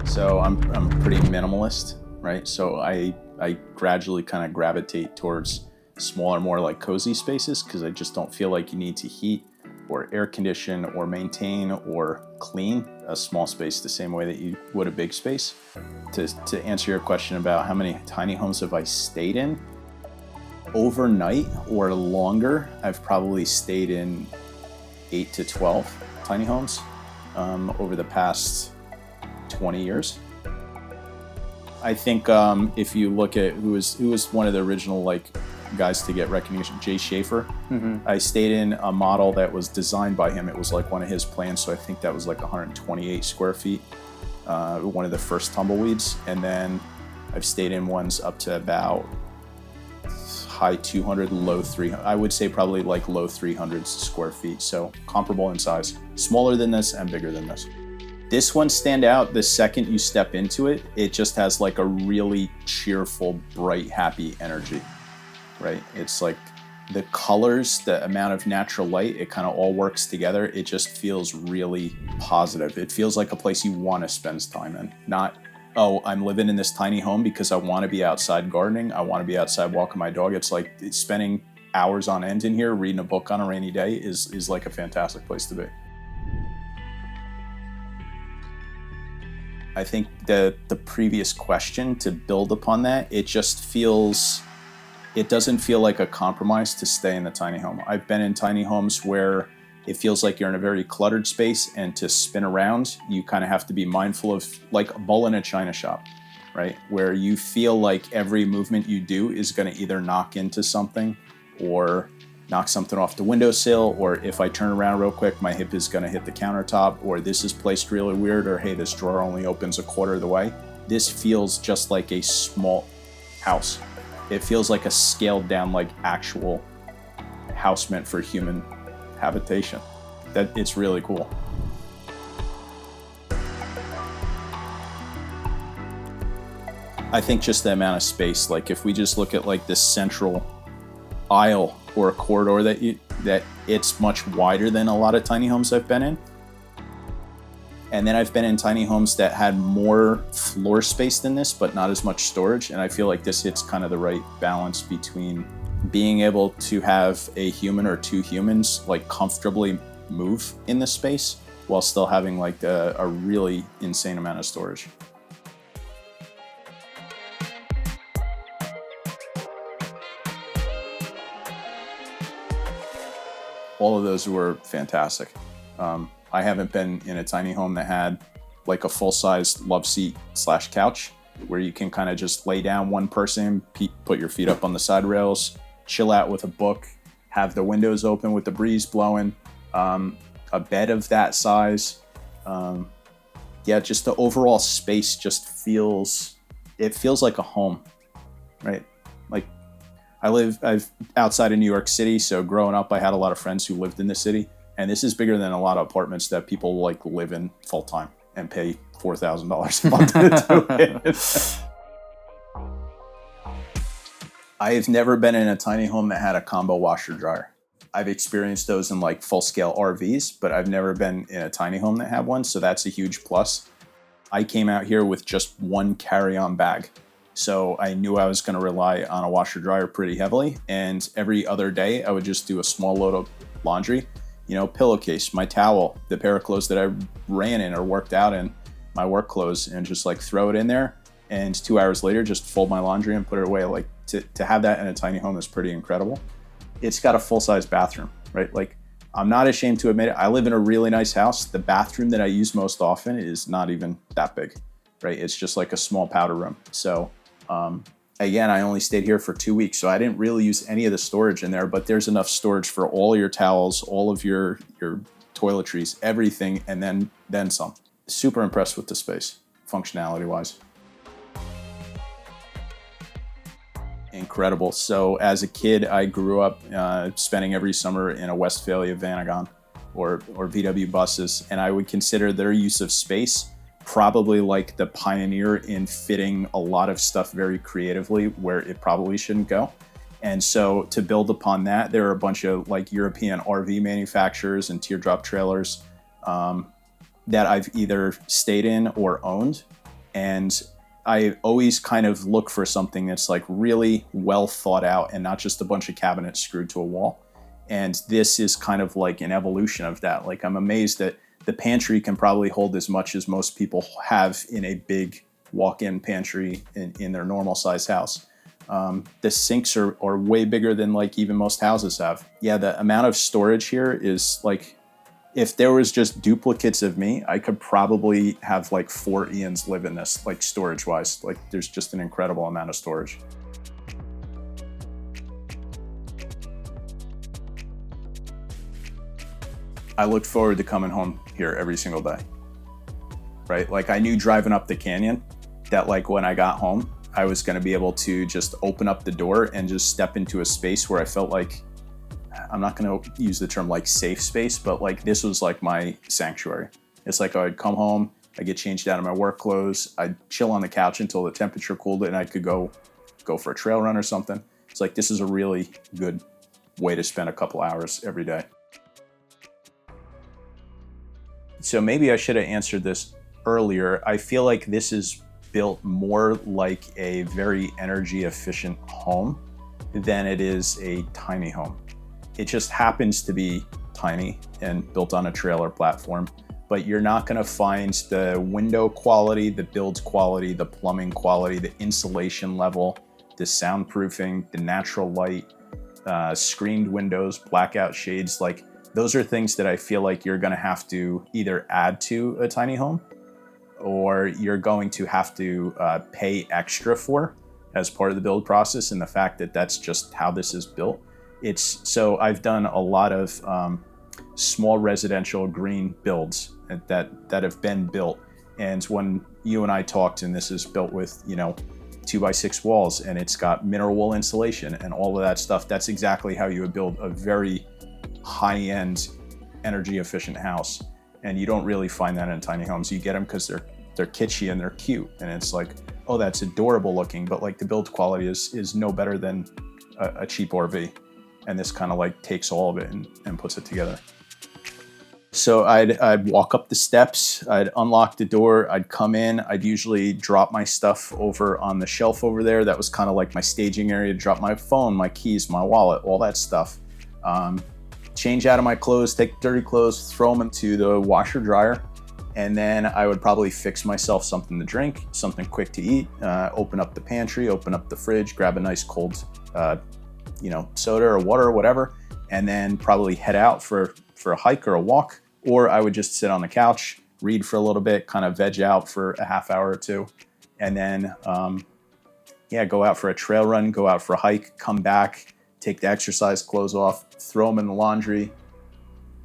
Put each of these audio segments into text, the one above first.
So I'm pretty minimalist, right? So I gradually kind of gravitate towards smaller, more like cozy spaces because I just don't feel like you need to heat or air condition or maintain or clean a small space the same way that you would a big space. To answer your question about how many tiny homes have I stayed in, overnight or longer, I've probably stayed in 8 to 12 tiny homes over the past 20 years. I think if you look at who was one of the original guys to get recognition, Jay Schaefer. I stayed in a model that was designed by him. It was like one of his plans, so I think that was like 128 square feet, one of the first tumbleweeds. And then I've stayed in ones up to about high 200, low 300. I would say probably like low 300s square feet, so comparable in size. Smaller than this and bigger than this. This one stand out the second you step into it. It just has like a really cheerful, bright, happy energy, right? It's like the colors, the amount of natural light, it kind of all works together. It just feels really positive. It feels like a place you want to spend time in. Not, oh, I'm living in this tiny home because I want to be outside gardening. I want to be outside walking my dog. It's like spending hours on end in here, reading a book on a rainy day is like a fantastic place to be. I think the previous question, to build upon that, it doesn't feel like a compromise to stay in the tiny home. I've been in tiny homes where it feels like you're in a very cluttered space, and to spin around, you kind of have to be mindful of like a bull in a china shop, right? Where you feel like every movement you do is going to either knock into something or knock something off the windowsill, or if I turn around real quick, my hip is going to hit the countertop, or this is placed really weird, or hey, this drawer only opens a quarter of the way. This feels just like a small house. It feels like a scaled down, like actual house meant for human habitation. That it's really cool. I think just the amount of space, like if we just look at like this central aisle or a corridor that it's much wider than a lot of tiny homes I've been in. And then I've been in tiny homes that had more floor space than this, but not as much storage. And I feel like this hits kind of the right balance between being able to have a human or two humans like comfortably move in the space while still having like a really insane amount of storage. All of those were fantastic. I haven't been in a tiny home that had like a full-size love seat / couch where you can kind of just lay down one person, put your feet up on the side rails, chill out with a book, have the windows open with the breeze blowing, a bed of that size. Just the overall space just feels like a home, right? Like I've outside of New York City, so growing up, I had a lot of friends who lived in the city, and this is bigger than a lot of apartments that people like live in full time and pay $4,000 a month to do it. I've never been in a tiny home that had a combo washer dryer. I've experienced those in like full scale RVs, but I've never been in a tiny home that had one, so that's a huge plus. I came out here with just one carry-on bag. So I knew I was going to rely on a washer dryer pretty heavily. And every other day I would just do a small load of laundry, pillowcase, my towel, the pair of clothes that I ran in or worked out in, my work clothes, and just like throw it in there. And 2 hours later, just fold my laundry and put it away. Like to have that in a tiny home is pretty incredible. It's got a full-size bathroom, right? Like I'm not ashamed to admit it. I live in a really nice house. The bathroom that I use most often is not even that big, right? It's just like a small powder room. So again, I only stayed here for 2 weeks, so I didn't really use any of the storage in there, but there's enough storage for all your towels, all of your toiletries, everything, and then some. Super impressed with the space, functionality-wise. Incredible. So as a kid, I grew up spending every summer in a Westphalia Vanagon or VW buses, and I would consider their use of space probably like the pioneer in fitting a lot of stuff very creatively where it probably shouldn't go. And so to build upon that, there are a bunch of like European RV manufacturers and teardrop trailers that I've either stayed in or owned. And I always kind of look for something that's like really well thought out and not just a bunch of cabinets screwed to a wall. And this is kind of like an evolution of that. Like, I'm amazed that the pantry can probably hold as much as most people have in a big walk-in pantry in their normal size house. The sinks are way bigger than like even most houses have. Yeah, the amount of storage here is like, if there was just duplicates of me, I could probably have like 4 Ians live in this, like storage wise. Like, there's just an incredible amount of storage. I looked forward to coming home here every single day, right? Like, I knew driving up the canyon that like when I got home, I was going to be able to just open up the door and just step into a space where I felt like, I'm not going to use the term like safe space, but like this was like my sanctuary. It's like I'd come home, I get changed out of my work clothes, I'd chill on the couch until the temperature cooled and I could go for a trail run or something. It's like, this is a really good way to spend a couple hours every day. So maybe I should have answered this earlier. I feel like this is built more like a very energy efficient home than it is a tiny home. It just happens to be tiny and built on a trailer platform, but you're not going to find the window quality, the build quality, the plumbing quality, the insulation level, the soundproofing, the natural light, screened windows, blackout shades. Like, those are things that I feel like you're going to have to either add to a tiny home or you're going to have to pay extra for as part of the build process. And the fact that that's just how this is built. So I've done a lot of small residential green builds that have been built. And when you and I talked, and this is built with, 2x6 walls, and it's got mineral wool insulation and all of that stuff, that's exactly how you would build a very high-end, energy efficient house. And you don't really find that in tiny homes. You get them because they're kitschy and they're cute. And it's like, oh, that's adorable looking, but like the build quality is no better than a cheap RV. And this kind of like takes all of it and puts it together. So I'd walk up the steps, I'd unlock the door, I'd come in, I'd usually drop my stuff over on the shelf over there. That was kind of like my staging area to drop my phone, my keys, my wallet, all that stuff. Change out of my clothes, take dirty clothes, throw them into the washer dryer. And then I would probably fix myself something to drink, something quick to eat, open up the pantry, open up the fridge, grab a nice cold soda or water or whatever, and then probably head out for a hike or a walk. Or I would just sit on the couch, read for a little bit, kind of veg out for a half hour or two, and then go out for a trail run, go out for a hike, come back, take the exercise clothes off, throw them in the laundry,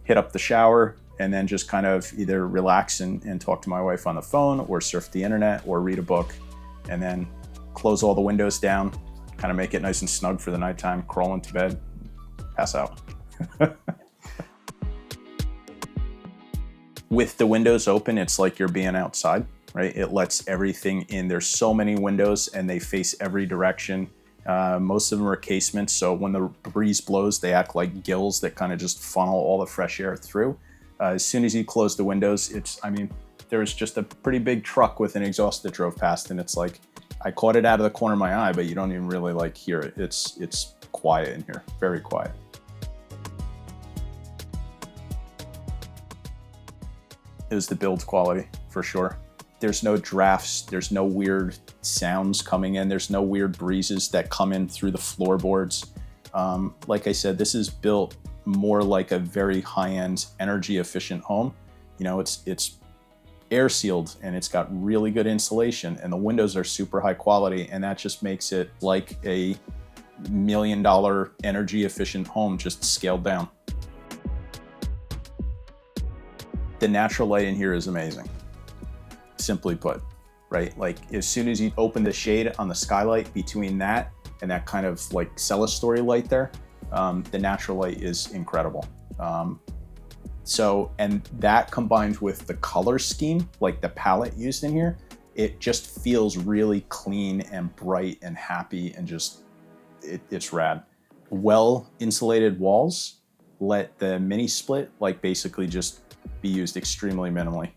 hit up the shower, and then just kind of either relax and talk to my wife on the phone or surf the internet or read a book, and then close all the windows down, kind of make it nice and snug for the nighttime, crawl into bed, pass out. With the windows open, it's like you're being outside, right? It lets everything in. There's so many windows and they face every direction. Most of them are casements, so when the breeze blows, they act like gills that kind of just funnel all the fresh air through. As soon as you close the windows, there's just a pretty big truck with an exhaust that drove past, and it's like, I caught it out of the corner of my eye, but you don't even really like hear it. It's quiet in here, very quiet. It was the build quality for sure. There's no drafts, there's no weird sounds coming in, there's no weird breezes that come in through the floorboards. Like I said, this is built more like a very high-end, energy efficient home. It's air sealed and it's got really good insulation and the windows are super high quality, and that just makes it like a $1 million energy efficient home just scaled down. The natural light in here is amazing, simply put, right? Like, as soon as you open the shade on the skylight between that and that kind of like celestory light there, the natural light is incredible. And that combined with the color scheme, like the palette used in here, it just feels really clean and bright and happy and just, it's rad. Well insulated walls let the mini split like basically just be used extremely minimally.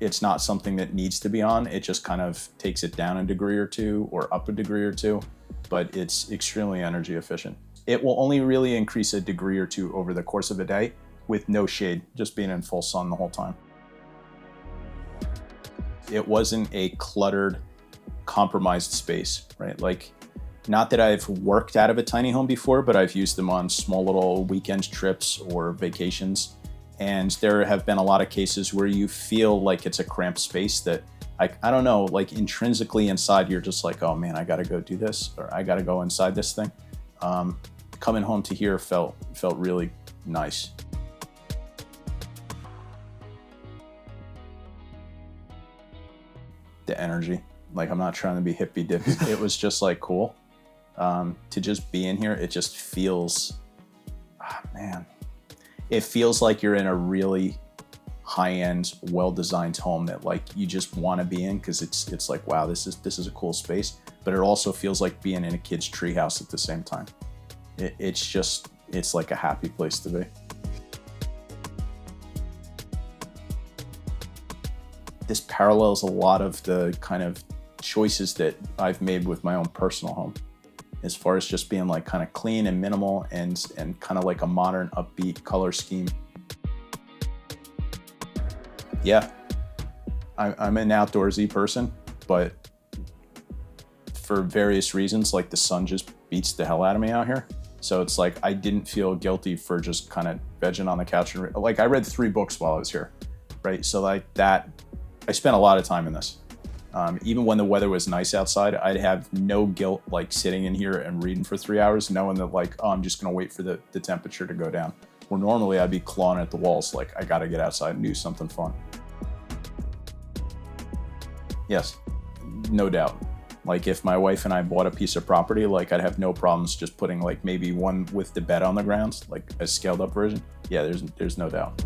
It's not something that needs to be on. It just kind of takes it down a degree or two or up a degree or two, but it's extremely energy efficient. It will only really increase a degree or two over the course of a day with no shade, just being in full sun the whole time. It wasn't a cluttered, compromised space, right? Like, not that I've worked out of a tiny home before, but I've used them on small little weekend trips or vacations. And there have been a lot of cases where you feel like it's a cramped space that, I don't know, like intrinsically inside, you're just like, oh man, I gotta go do this, or I gotta go inside this thing. Coming home to here felt really nice. The energy, like, I'm not trying to be hippie dippy. It was just like cool. To just be in here, it just feels, man, it feels like you're in a really high-end, well-designed home that like you just want to be in, because it's like, wow, this is a cool space, but it also feels like being in a kid's treehouse at the same time. It's like a happy place to be. This parallels a lot of the kind of choices that I've made with my own personal home, as far as just being like kind of clean and minimal and kind of like a modern, upbeat color scheme. Yeah, I'm an outdoorsy person, but for various reasons, like the sun just beats the hell out of me out here. So it's like, I didn't feel guilty for just kind of vegging on the couch. And like, I read 3 books while I was here, right? So like that, I spent a lot of time in this. Even when the weather was nice outside, I'd have no guilt like sitting in here and reading for 3 hours, knowing that like, oh, I'm just gonna wait for the temperature to go down. Where normally I'd be clawing at the walls, like I gotta get outside and do something fun. Yes, no doubt. Like if my wife and I bought a piece of property, like I'd have no problems just putting like maybe one with the bed on the ground, like a scaled up version. Yeah, there's no doubt.